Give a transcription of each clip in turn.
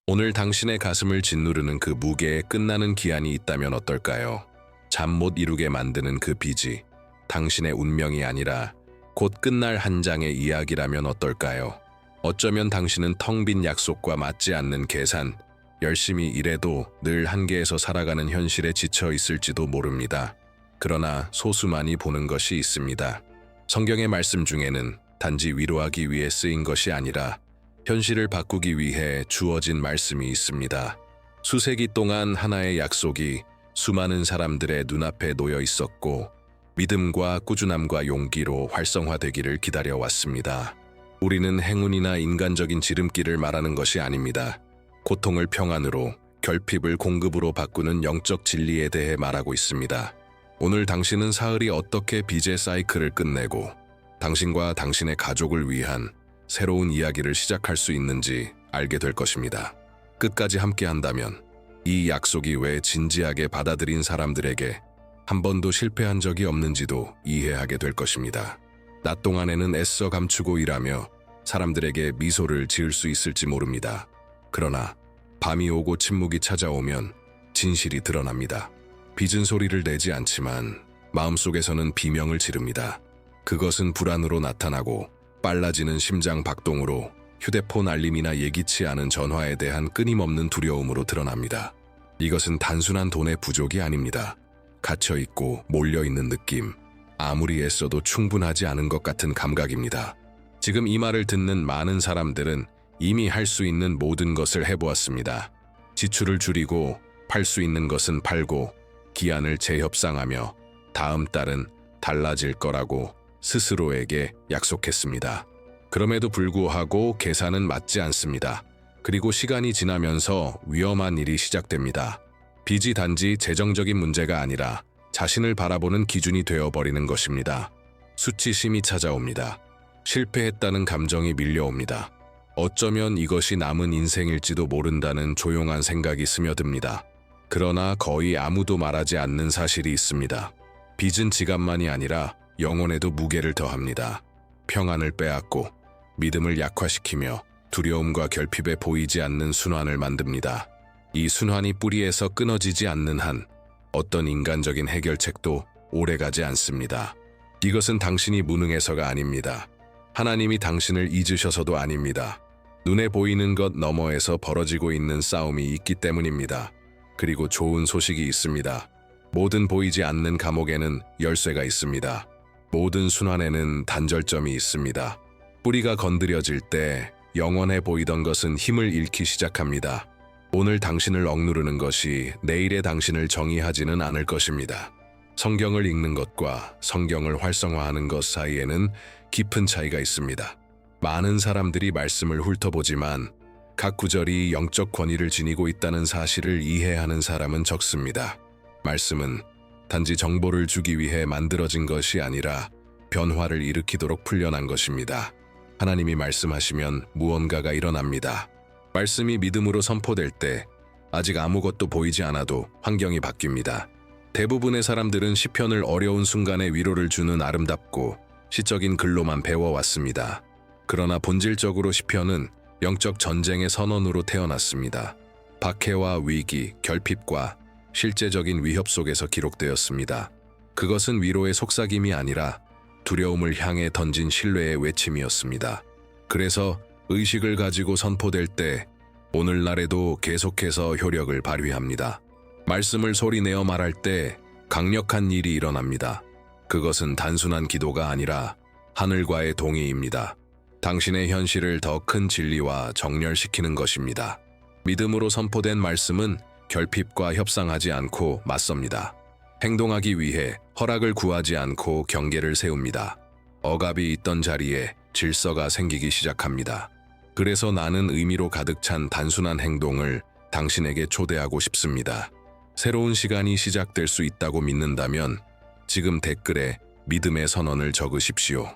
오늘 당신의 가슴을 짓누르는 그 무게에 끝나는 기한이 있다면 어떨까요? 잠 못 이루게 만드는 그 빚이 당신의 운명이 아니라 곧 끝날 한 장의 이야기라면 어떨까요? 어쩌면 당신은 텅 빈 약속과 맞지 않는 계산, 열심히 일해도 늘 한계에서 살아가는 현실에 지쳐 있을지도 모릅니다. 그러나 소수만이 보는 것이 있습니다. 성경의 말씀 중에는 단지 위로하기 위해 쓰인 것이 아니라 현실을 바꾸기 위해 주어진 말씀이 있습니다. 수세기 동안 하나의 약속이 수많은 사람들의 눈앞에 놓여 있었고 믿음과 꾸준함과 용기로 활성화되기를 기다려왔습니다. 우리는 행운이나 인간적인 지름길을 말하는 것이 아닙니다. 고통을 평안으로, 결핍을 공급으로 바꾸는 영적 진리에 대해 말하고 있습니다. 오늘 당신은 사흘이 어떻게 빚의 사이클을 끝내고 당신과 당신의 가족을 위한 새로운 이야기를 시작할 수 있는지 알게 될 것입니다. 끝까지 함께한다면 이 약속이 왜 진지하게 받아들인 사람들에게 한 번도 실패한 적이 없는지도 이해하게 될 것입니다. 낮 동안에는 애써 감추고 일하며 사람들에게 미소를 지을 수 있을지 모릅니다. 그러나 밤이 오고 침묵이 찾아오면 진실이 드러납니다. 빚은 소리를 내지 않지만 마음속에서는 비명을 지릅니다. 그것은 불안으로 나타나고 빨라지는 심장 박동으로, 휴대폰 알림이나 예기치 않은 전화에 대한 끊임없는 두려움으로 드러납니다. 이것은 단순한 돈의 부족이 아닙니다. 갇혀있고 몰려있는 느낌, 아무리 애써도 충분하지 않은 것 같은 감각입니다. 지금 이 말을 듣는 많은 사람들은 이미 할 수 있는 모든 것을 해보았습니다. 지출을 줄이고 팔 수 있는 것은 팔고 기한을 재협상하며 다음 달은 달라질 거라고 스스로에게 약속했습니다. 그럼에도 불구하고 계산은 맞지 않습니다. 그리고 시간이 지나면서 위험한 일이 시작됩니다. 빚이 단지 재정적인 문제가 아니라 자신을 바라보는 기준이 되어버리는 것입니다. 수치심이 찾아옵니다. 실패했다는 감정이 밀려옵니다. 어쩌면 이것이 남은 인생일지도 모른다는 조용한 생각이 스며듭니다. 그러나 거의 아무도 말하지 않는 사실이 있습니다. 빚은 지갑만이 아니라 영혼에도 무게를 더합니다. 평안을 빼앗고 믿음을 약화시키며 두려움과 결핍에 보이지 않는 순환을 만듭니다. 이 순환이 뿌리에서 끊어지지 않는 한 어떤 인간적인 해결책도 오래가지 않습니다. 이것은 당신이 무능해서가 아닙니다. 하나님이 당신을 잊으셔서도 아닙니다. 눈에 보이는 것 너머에서 벌어지고 있는 싸움이 있기 때문입니다. 그리고 좋은 소식이 있습니다. 모든 보이지 않는 감옥에는 열쇠가 있습니다. 모든 순환에는 단절점이 있습니다. 뿌리가 건드려질 때 영원해 보이던 것은 힘을 잃기 시작합니다. 오늘 당신을 억누르는 것이 내일의 당신을 정의하지는 않을 것입니다. 성경을 읽는 것과 성경을 활성화하는 것 사이에는 깊은 차이가 있습니다. 많은 사람들이 말씀을 훑어보지만 각 구절이 영적 권위를 지니고 있다는 사실을 이해하는 사람은 적습니다. 말씀은 단지 정보를 주기 위해 만들어진 것이 아니라 변화를 일으키도록 풀려난 것입니다. 하나님이 말씀하시면 무언가가 일어납니다. 말씀이 믿음으로 선포될 때 아직 아무것도 보이지 않아도 환경이 바뀝니다. 대부분의 사람들은 시편을 어려운 순간에 위로를 주는 아름답고 시적인 글로만 배워왔습니다. 그러나 본질적으로 시편은 영적 전쟁의 선언으로 태어났습니다. 박해와 위기, 결핍과 실제적인 위협 속에서 기록되었습니다. 그것은 위로의 속삭임이 아니라 두려움을 향해 던진 신뢰의 외침이었습니다. 그래서 의식을 가지고 선포될 때 오늘날에도 계속해서 효력을 발휘합니다. 말씀을 소리내어 말할 때 강력한 일이 일어납니다. 그것은 단순한 기도가 아니라 하늘과의 동의입니다. 당신의 현실을 더 큰 진리와 정렬시키는 것입니다. 믿음으로 선포된 말씀은 결핍과 협상하지 않고 맞섭니다. 행동하기 위해 허락을 구하지 않고 경계를 세웁니다. 억압이 있던 자리에 질서가 생기기 시작합니다. 그래서 나는 의미로 가득 찬 단순한 행동을 당신에게 초대하고 싶습니다. 새로운 시간이 시작될 수 있다고 믿는다면 지금 댓글에 믿음의 선언을 적으십시오.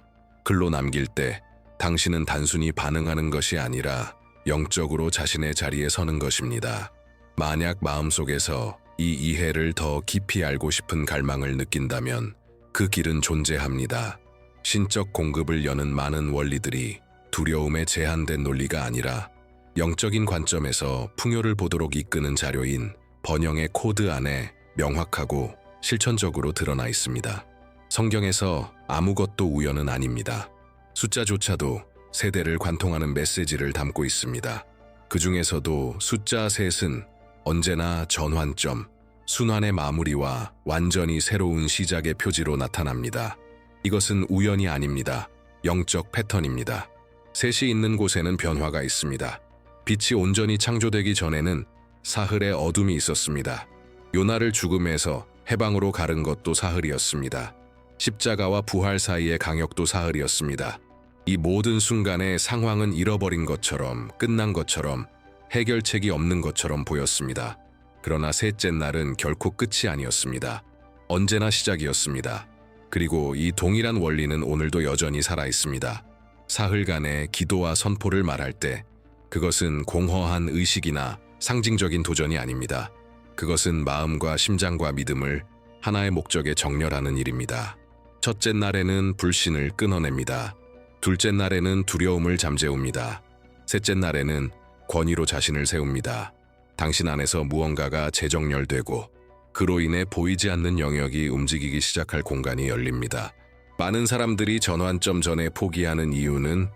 글로 남길 때 당신은 단순히 반응하는 것이 아니라 영적으로 자신의 자리에 서는 것입니다. 만약 마음속에서 이 이해를 더 깊이 알고 싶은 갈망을 느낀다면 그 길은 존재합니다. 신적 공급을 여는 많은 원리들이 두려움에 제한된 논리가 아니라 영적인 관점에서 풍요를 보도록 이끄는 자료인 번영의 코드 안에 명확하고 실천적으로 드러나 있습니다. 성경에서 아무것도 우연은 아닙니다. 숫자조차도 세대를 관통하는 메시지를 담고 있습니다. 그 중에서도 숫자 셋은 언제나 전환점, 순환의 마무리와 완전히 새로운 시작의 표지로 나타납니다. 이것은 우연이 아닙니다. 영적 패턴입니다. 셋이 있는 곳에는 변화가 있습니다. 빛이 온전히 창조되기 전에는 사흘의 어둠이 있었습니다. 요나를 죽음에서 해방으로 가른 것도 사흘이었습니다. 십자가와 부활 사이의 강역도 사흘이었습니다. 이 모든 순간에 상황은 잃어버린 것처럼, 끝난 것처럼, 해결책이 없는 것처럼 보였습니다. 그러나 셋째 날은 결코 끝이 아니었습니다. 언제나 시작이었습니다. 그리고 이 동일한 원리는 오늘도 여전히 살아있습니다. 사흘간의 기도와 선포를 말할 때 그것은 공허한 의식이나 상징적인 도전이 아닙니다. 그것은 마음과 심장과 믿음을 하나의 목적에 정렬하는 일입니다. 첫째 날에는 불신을 끊어냅니다. 둘째 날에는 두려움을 잠재웁니다. 셋째 날에는 권위로 자신을 세웁니다. 당신 안에서 무언가가 재정렬되고 그로 인해 보이지 않는 영역이 움직이기 시작할 공간이 열립니다. 많은 사람들이 전환점 전에 포기하는 이유는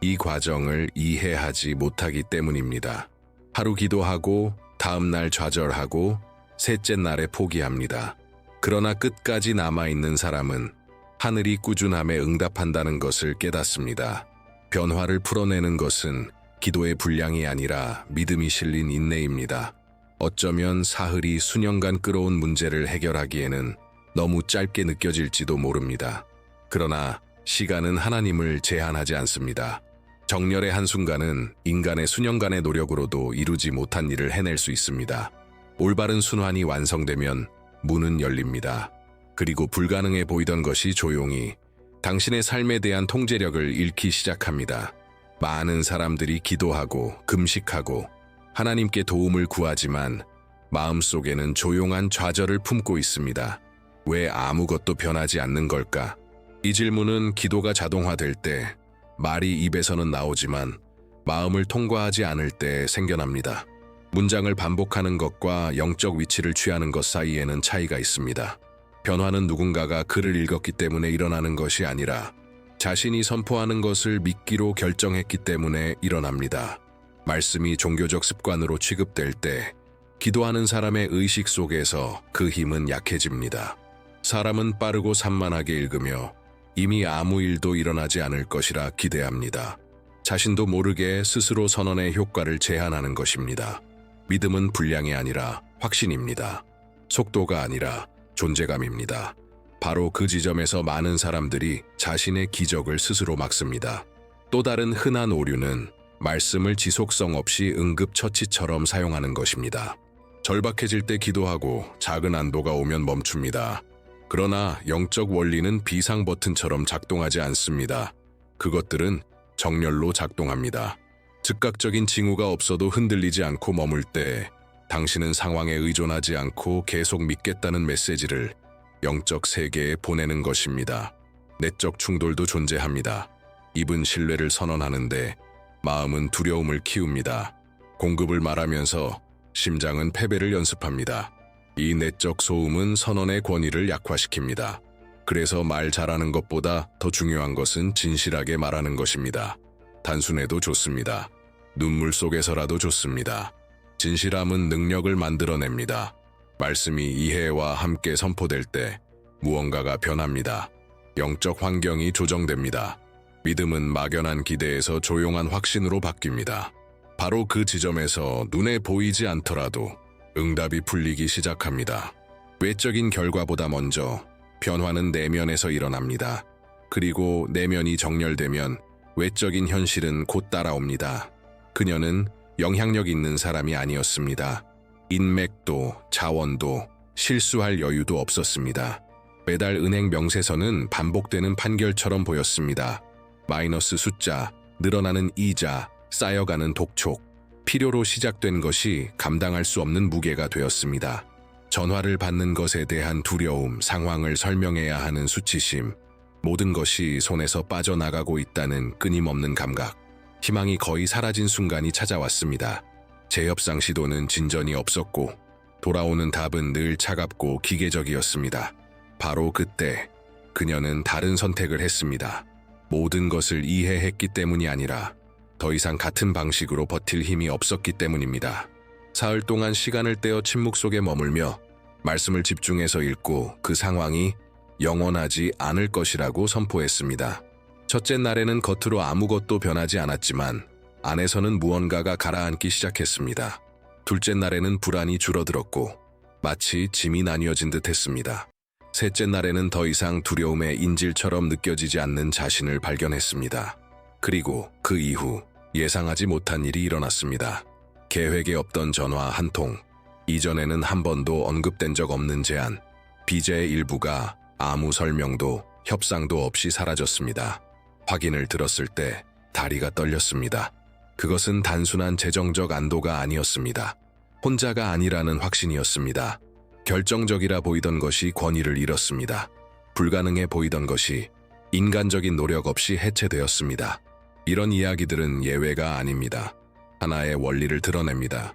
이 과정을 이해하지 못하기 때문입니다. 하루 기도하고 다음 날 좌절하고 셋째 날에 포기합니다. 그러나 끝까지 남아있는 사람은 하늘이 꾸준함에 응답한다는 것을 깨닫습니다. 변화를 풀어내는 것은 기도의 분량이 아니라 믿음이 실린 인내입니다. 어쩌면 사흘이 수년간 끌어온 문제를 해결하기에는 너무 짧게 느껴질지도 모릅니다. 그러나 시간은 하나님을 제한하지 않습니다. 정렬의 한순간은 인간의 수년간의 노력으로도 이루지 못한 일을 해낼 수 있습니다. 올바른 순환이 완성되면 문은 열립니다. 그리고 불가능해 보이던 것이 조용히 당신의 삶에 대한 통제력을 잃기 시작합니다. 많은 사람들이 기도하고 금식하고 하나님께 도움을 구하지만 마음속에는 조용한 좌절을 품고 있습니다. 왜 아무것도 변하지 않는 걸까? 이 질문은 기도가 자동화될 때 말이 입에서는 나오지만 마음을 통과하지 않을 때 생겨납니다. 문장을 반복하는 것과 영적 위치를 취하는 것 사이에는 차이가 있습니다. 변화는 누군가가 글을 읽었기 때문에 일어나는 것이 아니라 자신이 선포하는 것을 믿기로 결정했기 때문에 일어납니다. 말씀이 종교적 습관으로 취급될 때 기도하는 사람의 의식 속에서 그 힘은 약해집니다. 사람은 빠르고 산만하게 읽으며 이미 아무 일도 일어나지 않을 것이라 기대합니다. 자신도 모르게 스스로 선언의 효과를 제한하는 것입니다. 믿음은 분량이 아니라 확신입니다. 속도가 아니라 존재감입니다. 바로 그 지점에서 많은 사람들이 자신의 기적을 스스로 막습니다. 또 다른 흔한 오류는 말씀을 지속성 없이 응급처치처럼 사용하는 것입니다. 절박해질 때 기도하고 작은 안도가 오면 멈춥니다. 그러나 영적 원리는 비상 버튼처럼 작동하지 않습니다. 그것들은 정렬로 작동합니다. 즉각적인 징후가 없어도 흔들리지 않고 머물 때 당신은 상황에 의존하지 않고 계속 믿겠다는 메시지를 영적 세계에 보내는 것입니다. 내적 충돌도 존재합니다. 입은 신뢰를 선언하는데 마음은 두려움을 키웁니다. 공급을 말하면서 심장은 패배를 연습합니다. 이 내적 소음은 선언의 권위를 약화시킵니다. 그래서 말 잘하는 것보다 더 중요한 것은 진실하게 말하는 것입니다. 단순해도 좋습니다. 눈물 속에서라도 좋습니다. 진실함은 능력을 만들어냅니다. 말씀이 이해와 함께 선포될 때 무언가가 변합니다. 영적 환경이 조정됩니다. 믿음은 막연한 기대에서 조용한 확신으로 바뀝니다. 바로 그 지점에서 눈에 보이지 않더라도 응답이 풀리기 시작합니다. 외적인 결과보다 먼저 변화는 내면에서 일어납니다. 그리고 내면이 정렬되면 외적인 현실은 곧 따라옵니다. 그녀는 영향력 있는 사람이 아니었습니다. 인맥도 자원도 실수할 여유도 없었습니다. 매달 은행 명세서는 반복되는 판결처럼 보였습니다. 마이너스 숫자, 늘어나는 이자, 쌓여가는 독촉, 필요로 시작된 것이 감당할 수 없는 무게가 되었습니다. 전화를 받는 것에 대한 두려움, 상황을 설명해야 하는 수치심, 모든 것이 손에서 빠져나가고 있다는 끊임없는 감각. 희망이 거의 사라진 순간이 찾아왔습니다. 재협상 시도는 진전이 없었고 돌아오는 답은 늘 차갑고 기계적이었습니다. 바로 그때 그녀는 다른 선택을 했습니다. 모든 것을 이해했기 때문이 아니라 더 이상 같은 방식으로 버틸 힘이 없었기 때문입니다. 사흘 동안 시간을 떼어 침묵 속에 머물며 말씀을 집중해서 읽고 그 상황이 영원하지 않을 것이라고 선포했습니다. 첫째 날에는 겉으로 아무것도 변하지 않았지만 안에서는 무언가가 가라앉기 시작했습니다. 둘째 날에는 불안이 줄어들었고 마치 짐이 나뉘어진 듯 했습니다. 셋째 날에는 더 이상 두려움의 인질처럼 느껴지지 않는 자신을 발견했습니다. 그리고 그 이후 예상하지 못한 일이 일어났습니다. 계획에 없던 전화 한 통, 이전에는 한 번도 언급된 적 없는 제안, 빚의 일부가 아무 설명도 협상도 없이 사라졌습니다. 확인을 들었을 때 다리가 떨렸습니다. 그것은 단순한 재정적 안도가 아니었습니다. 혼자가 아니라는 확신이었습니다. 결정적이라 보이던 것이 권위를 잃었습니다. 불가능해 보이던 것이 인간적인 노력 없이 해체되었습니다. 이런 이야기들은 예외가 아닙니다. 하나의 원리를 드러냅니다.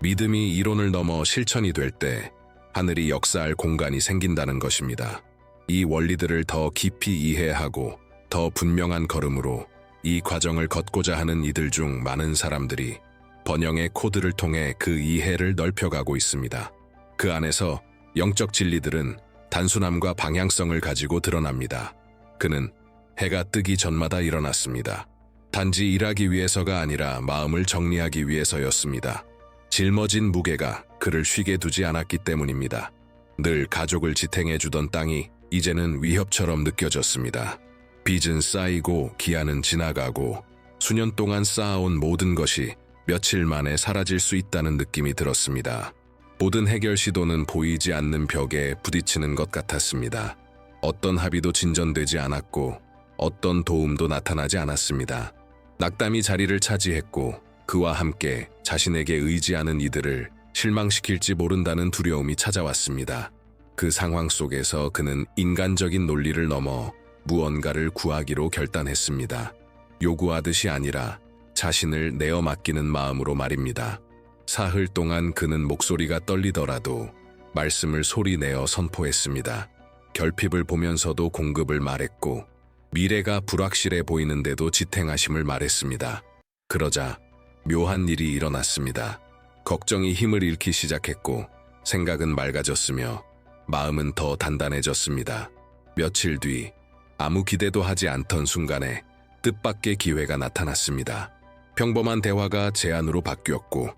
믿음이 이론을 넘어 실천이 될 때 하늘이 역사할 공간이 생긴다는 것입니다. 이 원리들을 더 깊이 이해하고 더 분명한 걸음으로 이 과정을 걷고자 하는 이들 중 많은 사람들이 번영의 코드를 통해 그 이해를 넓혀가고 있습니다. 그 안에서 영적 진리들은 단순함과 방향성을 가지고 드러납니다. 그는 해가 뜨기 전마다 일어났습니다. 단지 일하기 위해서가 아니라 마음을 정리하기 위해서였습니다. 짊어진 무게가 그를 쉬게 두지 않았기 때문입니다. 늘 가족을 지탱해주던 땅이 이제는 위협처럼 느껴졌습니다. 빚은 쌓이고 기한은 지나가고 수년 동안 쌓아온 모든 것이 며칠 만에 사라질 수 있다는 느낌이 들었습니다. 모든 해결 시도는 보이지 않는 벽에 부딪히는 것 같았습니다. 어떤 합의도 진전되지 않았고 어떤 도움도 나타나지 않았습니다. 낙담이 자리를 차지했고 그와 함께 자신에게 의지하는 이들을 실망시킬지 모른다는 두려움이 찾아왔습니다. 그 상황 속에서 그는 인간적인 논리를 넘어 무언가를 구하기로 결단했습니다. 요구하듯이 아니라 자신을 내어 맡기는 마음으로 말입니다. 사흘 동안 그는 목소리가 떨리더라도 말씀을 소리내어 선포했습니다. 결핍을 보면서도 공급을 말했고 미래가 불확실해 보이는데도 지탱하심을 말했습니다. 그러자 묘한 일이 일어났습니다. 걱정이 힘을 잃기 시작했고 생각은 맑아졌으며 마음은 더 단단해졌습니다. 며칠 뒤 아무 기대도 하지 않던 순간에 뜻밖의 기회가 나타났습니다. 평범한 대화가 제안으로 바뀌었고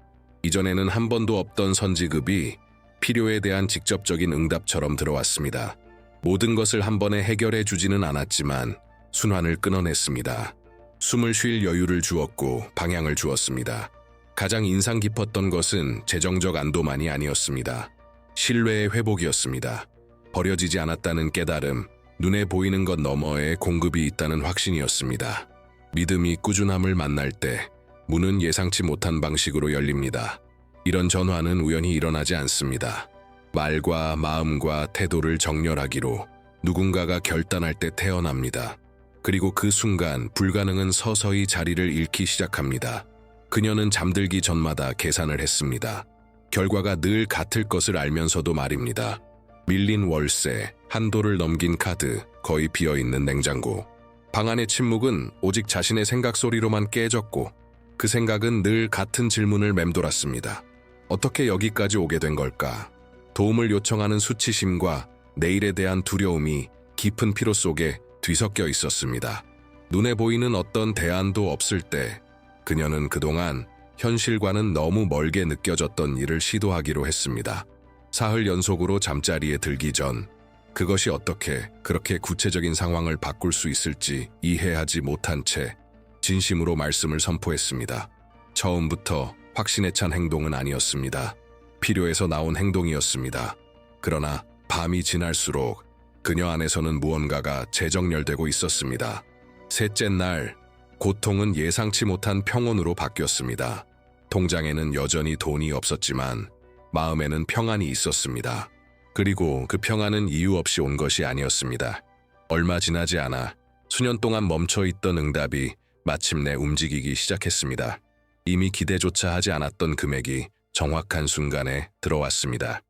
이전에는 한 번도 없던 선지급이 필요에 대한 직접적인 응답처럼 들어왔습니다. 모든 것을 한 번에 해결해 주지는 않았지만 순환을 끊어냈습니다. 숨을 쉴 여유를 주었고 방향을 주었습니다. 가장 인상 깊었던 것은 재정적 안도만이 아니었습니다. 신뢰의 회복이었습니다. 버려지지 않았다는 깨달음, 눈에 보이는 것 너머에 공급이 있다는 확신이었습니다. 믿음이 꾸준함을 만날 때 문은 예상치 못한 방식으로 열립니다. 이런 전환은 우연히 일어나지 않습니다. 말과 마음과 태도를 정렬하기로 누군가가 결단할 때 태어납니다. 그리고 그 순간 불가능은 서서히 자리를 잃기 시작합니다. 그녀는 잠들기 전마다 계산을 했습니다. 결과가 늘 같을 것을 알면서도 말입니다. 밀린 월세, 한도를 넘긴 카드, 거의 비어있는 냉장고. 방 안의 침묵은 오직 자신의 생각 소리로만 깨졌고 그 생각은 늘 같은 질문을 맴돌았습니다. 어떻게 여기까지 오게 된 걸까? 도움을 요청하는 수치심과 내일에 대한 두려움이 깊은 피로 속에 뒤섞여 있었습니다. 눈에 보이는 어떤 대안도 없을 때 그녀는 그동안 현실과는 너무 멀게 느껴졌던 일을 시도하기로 했습니다. 사흘 연속으로 잠자리에 들기 전 그것이 어떻게 그렇게 구체적인 상황을 바꿀 수 있을지 이해하지 못한 채 진심으로 말씀을 선포했습니다. 처음부터 확신에 찬 행동은 아니었습니다. 필요해서 나온 행동이었습니다. 그러나 밤이 지날수록 그녀 안에서는 무언가가 재정렬되고 있었습니다. 셋째 날, 고통은 예상치 못한 평온으로 바뀌었습니다. 통장에는 여전히 돈이 없었지만 마음에는 평안이 있었습니다. 그리고 그 평안은 이유 없이 온 것이 아니었습니다. 얼마 지나지 않아 수년 동안 멈춰있던 응답이 마침내 움직이기 시작했습니다. 이미 기대조차 하지 않았던 금액이 정확한 순간에 들어왔습니다.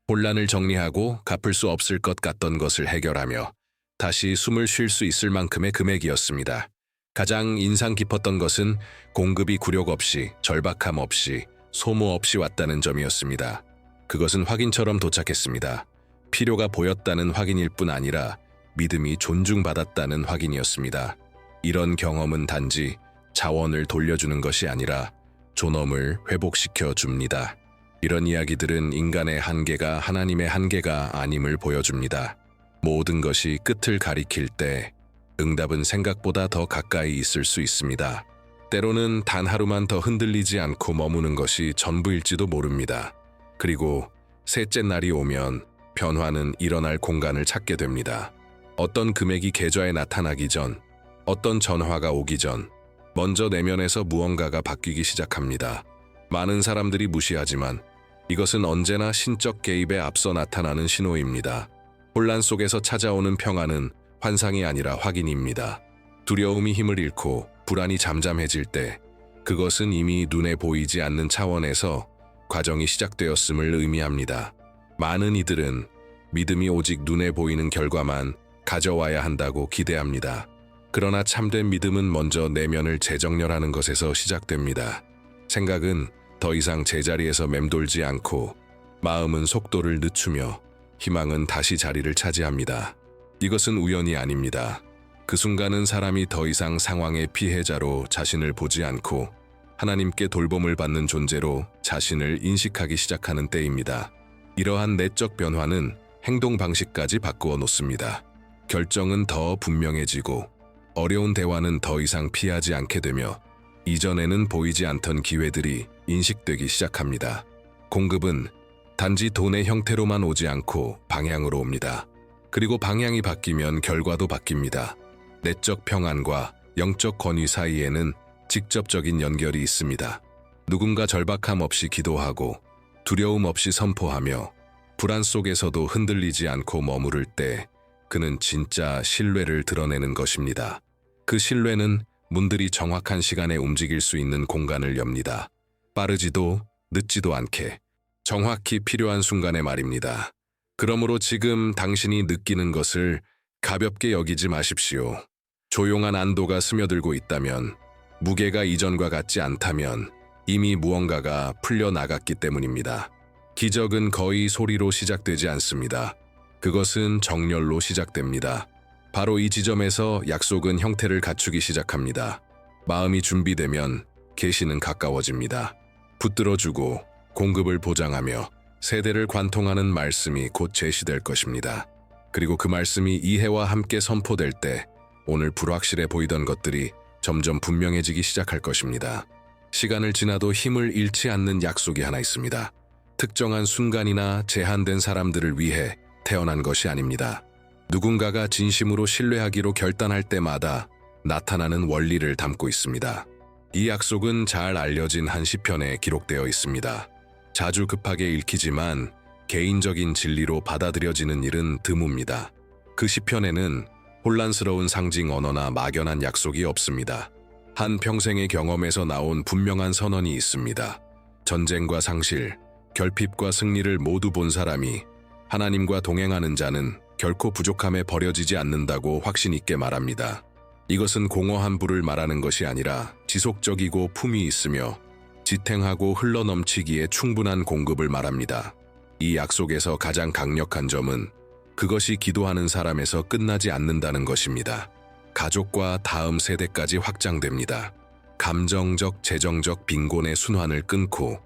혼란을 정리하고 갚을 수 없을 것 같던 것을 해결하며 다시 숨을 쉴 수 있을 만큼의 금액이었습니다. 가장 인상 깊었던 것은 공급이 굴욕 없이, 절박함 없이, 소모 없이 왔다는 점이었습니다. 그것은 확인처럼 도착했습니다. 필요가 보였다는 확인일 뿐 아니라 믿음이 존중받았다는 확인이었습니다. 이런 경험은 단지 자원을 돌려주는 것이 아니라 존엄을 회복시켜 줍니다. 이런 이야기들은 인간의 한계가 하나님의 한계가 아님을 보여줍니다. 모든 것이 끝을 가리킬 때 응답은 생각보다 더 가까이 있을 수 있습니다. 때로는 단 하루만 더 흔들리지 않고 머무는 것이 전부일지도 모릅니다. 그리고 셋째 날이 오면 변화는 일어날 공간을 찾게 됩니다. 어떤 금액이 계좌에 나타나기 전, 어떤 전화가 오기 전, 먼저 내면에서 무언가가 바뀌기 시작합니다. 많은 사람들이 무시하지만 이것은 언제나 신적 개입에 앞서 나타나는 신호입니다. 혼란 속에서 찾아오는 평안은 환상이 아니라 확인입니다. 두려움이 힘을 잃고 불안이 잠잠해질 때 그것은 이미 눈에 보이지 않는 차원에서 과정이 시작되었음을 의미합니다. 많은 이들은 믿음이 오직 눈에 보이는 결과만 가져와야 한다고 기대합니다. 그러나 참된 믿음은 먼저 내면을 재정렬하는 것에서 시작됩니다. 생각은 더 이상 제자리에서 맴돌지 않고 마음은 속도를 늦추며 희망은 다시 자리를 차지합니다. 이것은 우연이 아닙니다. 그 순간은 사람이 더 이상 상황의 피해자로 자신을 보지 않고 하나님께 돌봄을 받는 존재로 자신을 인식하기 시작하는 때입니다. 이러한 내적 변화는 행동 방식까지 바꾸어 놓습니다. 결정은 더 분명해지고 어려운 대화는 더 이상 피하지 않게 되며 이전에는 보이지 않던 기회들이 인식되기 시작합니다. 공급은 단지 돈의 형태로만 오지 않고 방향으로 옵니다. 그리고 방향이 바뀌면 결과도 바뀝니다. 내적 평안과 영적 권위 사이에는 직접적인 연결이 있습니다. 누군가 절박함 없이 기도하고 두려움 없이 선포하며 불안 속에서도 흔들리지 않고 머무를 때 그는 진짜 신뢰를 드러내는 것입니다. 그 신뢰는 문들이 정확한 시간에 움직일 수 있는 공간을 엽니다. 빠르지도 늦지도 않게 정확히 필요한 순간에 말입니다. 그러므로 지금 당신이 느끼는 것을 가볍게 여기지 마십시오. 조용한 안도가 스며들고 있다면, 무게가 이전과 같지 않다면 이미 무언가가 풀려나갔기 때문입니다. 기적은 거의 소리로 시작되지 않습니다. 그것은 정열로 시작됩니다. 바로 이 지점에서 약속은 형태를 갖추기 시작합니다. 마음이 준비되면 계시는 가까워집니다. 붙들어주고 공급을 보장하며 세대를 관통하는 말씀이 곧 제시될 것입니다. 그리고 그 말씀이 이해와 함께 선포될 때 오늘 불확실해 보이던 것들이 점점 분명해지기 시작할 것입니다. 시간을 지나도 힘을 잃지 않는 약속이 하나 있습니다. 특정한 순간이나 제한된 사람들을 위해 태어난 것이 아닙니다. 누군가가 진심으로 신뢰하기로 결단할 때마다 나타나는 원리를 담고 있습니다. 이 약속은 잘 알려진 한 시편에 기록되어 있습니다. 자주 급하게 읽히지만 개인적인 진리로 받아들여지는 일은 드뭅니다. 그 시편에는 혼란스러운 상징 언어나 막연한 약속이 없습니다. 한 평생의 경험에서 나온 분명한 선언이 있습니다. 전쟁과 상실, 결핍과 승리를 모두 본 사람이 하나님과 동행하는 자는 결코 부족함에 버려지지 않는다고 확신 있게 말합니다. 이것은 공허한 불을 말하는 것이 아니라 지속적이고 품위 있으며 지탱하고 흘러넘치기에 충분한 공급을 말합니다. 이 약속에서 가장 강력한 점은 그것이 기도하는 사람에서 끝나지 않는다는 것입니다. 가족과 다음 세대까지 확장됩니다. 감정적, 재정적 빈곤의 순환을 끊고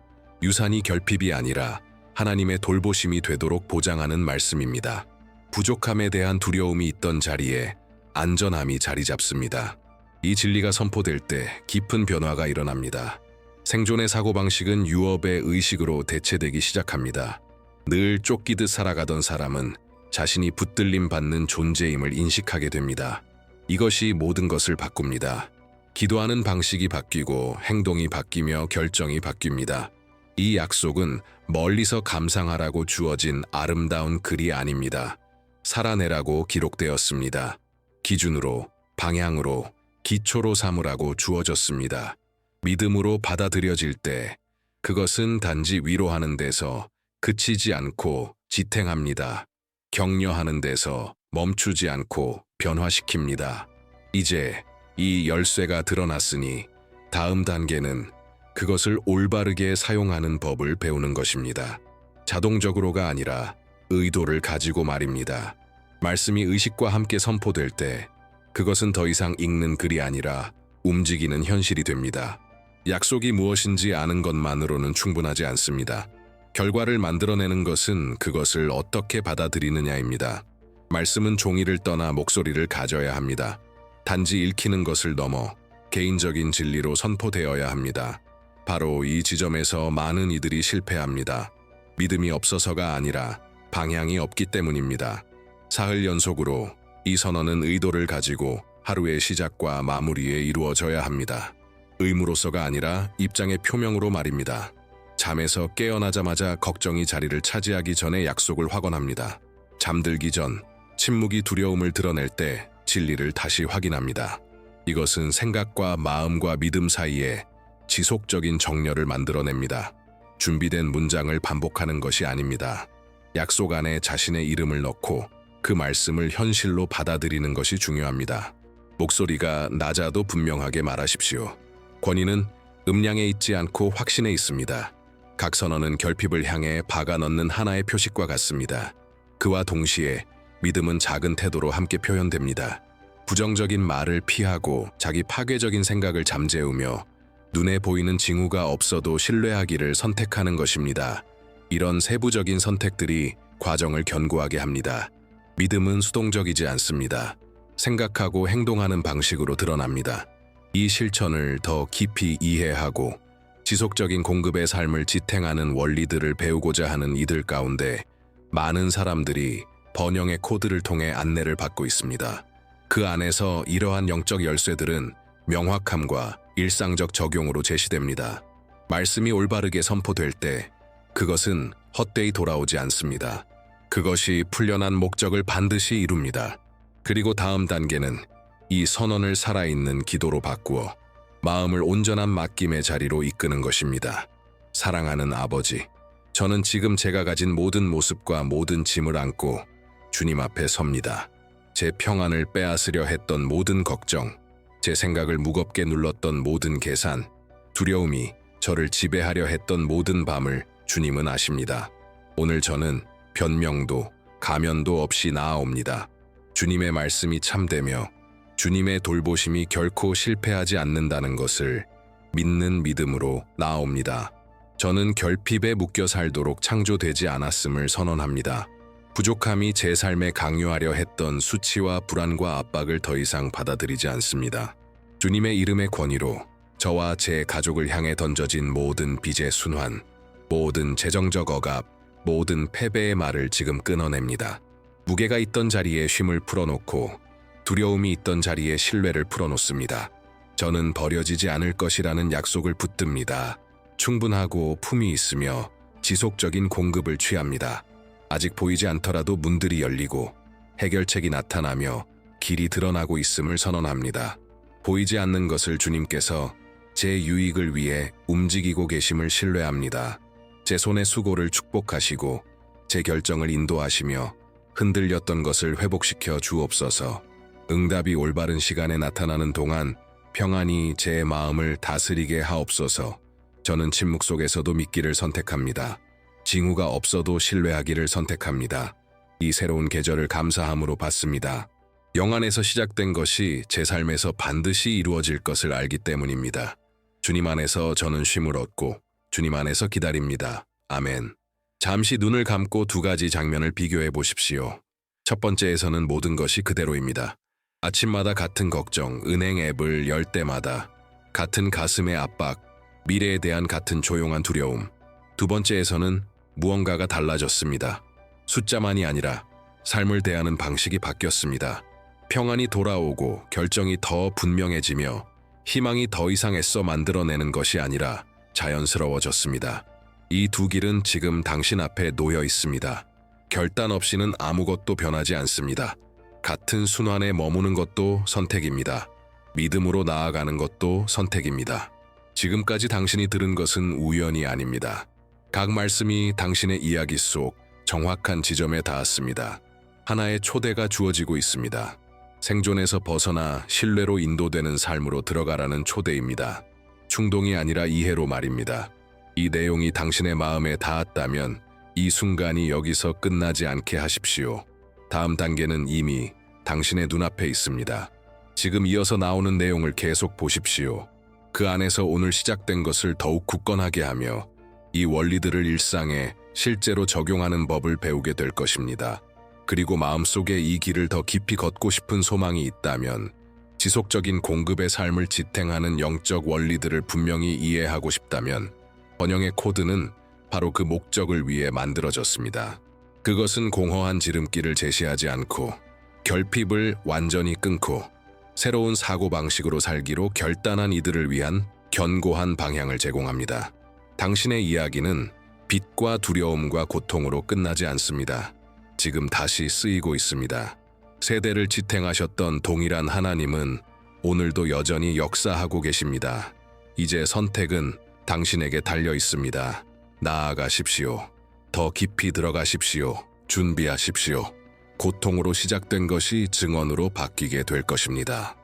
유산이 결핍이 아니라 하나님의 돌보심이 되도록 보장하는 말씀입니다. 부족함에 대한 두려움이 있던 자리에 안전함이 자리 잡습니다. 이 진리가 선포될 때 깊은 변화가 일어납니다. 생존의 사고방식은 유업의 의식으로 대체되기 시작합니다. 늘 쫓기듯 살아가던 사람은 자신이 붙들림 받는 존재임을 인식하게 됩니다. 이것이 모든 것을 바꿉니다. 기도하는 방식이 바뀌고 행동이 바뀌며 결정이 바뀝니다. 이 약속은 멀리서 감상하라고 주어진 아름다운 글이 아닙니다. 살아내라고 기록되었습니다. 기준으로, 방향으로, 기초로 삼으라고 주어졌습니다. 믿음으로 받아들여질 때 그것은 단지 위로하는 데서 그치지 않고 지탱합니다. 격려하는 데서 멈추지 않고 변화시킵니다. 이제 이 열쇠가 드러났으니 다음 단계는 그것을 올바르게 사용하는 법을 배우는 것입니다. 자동적으로가 아니라 의도를 가지고 말입니다. 말씀이 의식과 함께 선포될 때 그것은 더 이상 읽는 글이 아니라 움직이는 현실이 됩니다. 약속이 무엇인지 아는 것만으로는 충분하지 않습니다. 결과를 만들어내는 것은 그것을 어떻게 받아들이느냐입니다. 말씀은 종이를 떠나 목소리를 가져야 합니다. 단지 읽히는 것을 넘어 개인적인 진리로 선포되어야 합니다. 바로 이 지점에서 많은 이들이 실패합니다. 믿음이 없어서가 아니라 방향이 없기 때문입니다. 사흘 연속으로 이 선언은 의도를 가지고 하루의 시작과 마무리에 이루어져야 합니다. 의무로서가 아니라 입장의 표명으로 말입니다. 잠에서 깨어나자마자 걱정이 자리를 차지하기 전에 약속을 확언합니다. 잠들기 전 침묵이 두려움을 드러낼 때 진리를 다시 확인합니다. 이것은 생각과 마음과 믿음 사이에 지속적인 정렬을 만들어냅니다. 준비된 문장을 반복하는 것이 아닙니다. 약속 안에 자신의 이름을 넣고 그 말씀을 현실로 받아들이는 것이 중요합니다. 목소리가 낮아도 분명하게 말하십시오. 권위는 음량에 있지 않고 확신에 있습니다. 각 선언은 결핍을 향해 박아 넣는 하나의 표식과 같습니다. 그와 동시에 믿음은 작은 태도로 함께 표현됩니다. 부정적인 말을 피하고 자기 파괴적인 생각을 잠재우며 눈에 보이는 징후가 없어도 신뢰하기를 선택하는 것입니다. 이런 세부적인 선택들이 과정을 견고하게 합니다. 믿음은 수동적이지 않습니다. 생각하고 행동하는 방식으로 드러납니다. 이 실천을 더 깊이 이해하고 지속적인 공급의 삶을 지탱하는 원리들을 배우고자 하는 이들 가운데 많은 사람들이 번영의 코드를 통해 안내를 받고 있습니다. 그 안에서 이러한 영적 열쇠들은 명확함과 일상적 적용으로 제시됩니다. 말씀이 올바르게 선포될 때 그것은 헛되이 돌아오지 않습니다. 그것이 풀려난 목적을 반드시 이룹니다. 그리고 다음 단계는 이 선언을 살아있는 기도로 바꾸어 마음을 온전한 맡김의 자리로 이끄는 것입니다. 사랑하는 아버지, 저는 지금 제가 가진 모든 모습과 모든 짐을 안고 주님 앞에 섭니다. 제 평안을 빼앗으려 했던 모든 걱정, 제 생각을 무겁게 눌렀던 모든 계산, 두려움이 저를 지배하려 했던 모든 밤을 주님은 아십니다. 오늘 저는 변명도 가면도 없이 나아옵니다. 주님의 말씀이 참되며 주님의 돌보심이 결코 실패하지 않는다는 것을 믿는 믿음으로 나아옵니다. 저는 결핍에 묶여 살도록 창조되지 않았음을 선언합니다. 부족함이 제 삶에 강요하려 했던 수치와 불안과 압박을 더 이상 받아들이지 않습니다. 주님의 이름의 권위로 저와 제 가족을 향해 던져진 모든 빚의 순환, 모든 재정적 억압, 모든 패배의 말을 지금 끊어냅니다. 무게가 있던 자리에 쉼을 풀어놓고 두려움이 있던 자리에 신뢰를 풀어놓습니다. 저는 버려지지 않을 것이라는 약속을 붙듭니다. 충분하고 품이 있으며 지속적인 공급을 취합니다. 아직 보이지 않더라도 문들이 열리고 해결책이 나타나며 길이 드러나고 있음을 선언합니다. 보이지 않는 것을 주님께서 제 유익을 위해 움직이고 계심을 신뢰합니다. 제 손의 수고를 축복하시고 제 결정을 인도하시며 흔들렸던 것을 회복시켜 주옵소서. 응답이 올바른 시간에 나타나는 동안 평안히 제 마음을 다스리게 하옵소서. 저는 침묵 속에서도 믿기를 선택합니다. 징후가 없어도 신뢰하기를 선택합니다. 이 새로운 계절을 감사함으로 받습니다. 영안에서 시작된 것이 제 삶에서 반드시 이루어질 것을 알기 때문입니다. 주님 안에서 저는 쉼을 얻고 주님 안에서 기다립니다. 아멘. 잠시 눈을 감고 두 가지 장면을 비교해 보십시오. 첫 번째에서는 모든 것이 그대로입니다. 아침마다 같은 걱정, 은행 앱을 열 때마다 같은 가슴의 압박, 미래에 대한 같은 조용한 두려움. 두 번째에서는 무언가가 달라졌습니다. 숫자만이 아니라 삶을 대하는 방식이 바뀌었습니다. 평안이 돌아오고 결정이 더 분명해지며 희망이 더 이상 애써 만들어내는 것이 아니라 자연스러워졌습니다. 이 두 길은 지금 당신 앞에 놓여 있습니다. 결단 없이는 아무것도 변하지 않습니다. 같은 순환에 머무는 것도 선택입니다. 믿음으로 나아가는 것도 선택입니다. 지금까지 당신이 들은 것은 우연이 아닙니다. 각 말씀이 당신의 이야기 속 정확한 지점에 닿았습니다. 하나의 초대가 주어지고 있습니다. 생존에서 벗어나 신뢰로 인도되는 삶으로 들어가라는 초대입니다. 충동이 아니라 이해로 말입니다. 이 내용이 당신의 마음에 닿았다면 이 순간이 여기서 끝나지 않게 하십시오. 다음 단계는 이미 당신의 눈앞에 있습니다. 지금 이어서 나오는 내용을 계속 보십시오. 그 안에서 오늘 시작된 것을 더욱 굳건하게 하며 이 원리들을 일상에 실제로 적용하는 법을 배우게 될 것입니다. 그리고 마음속에 이 길을 더 깊이 걷고 싶은 소망이 있다면 지속적인 공급의 삶을 지탱하는 영적 원리들을 분명히 이해하고 싶다면 번영의 코드는 바로 그 목적을 위해 만들어졌습니다. 그것은 공허한 지름길을 제시하지 않고 결핍을 완전히 끊고 새로운 사고방식으로 살기로 결단한 이들을 위한 견고한 방향을 제공합니다. 당신의 이야기는 빛과 두려움과 고통으로 끝나지 않습니다. 지금 다시 쓰이고 있습니다. 세대를 지탱하셨던 동일한 하나님은 오늘도 여전히 역사하고 계십니다. 이제 선택은 당신에게 달려 있습니다. 나아가십시오. 더 깊이 들어가십시오. 준비하십시오. 고통으로 시작된 것이 증언으로 바뀌게 될 것입니다.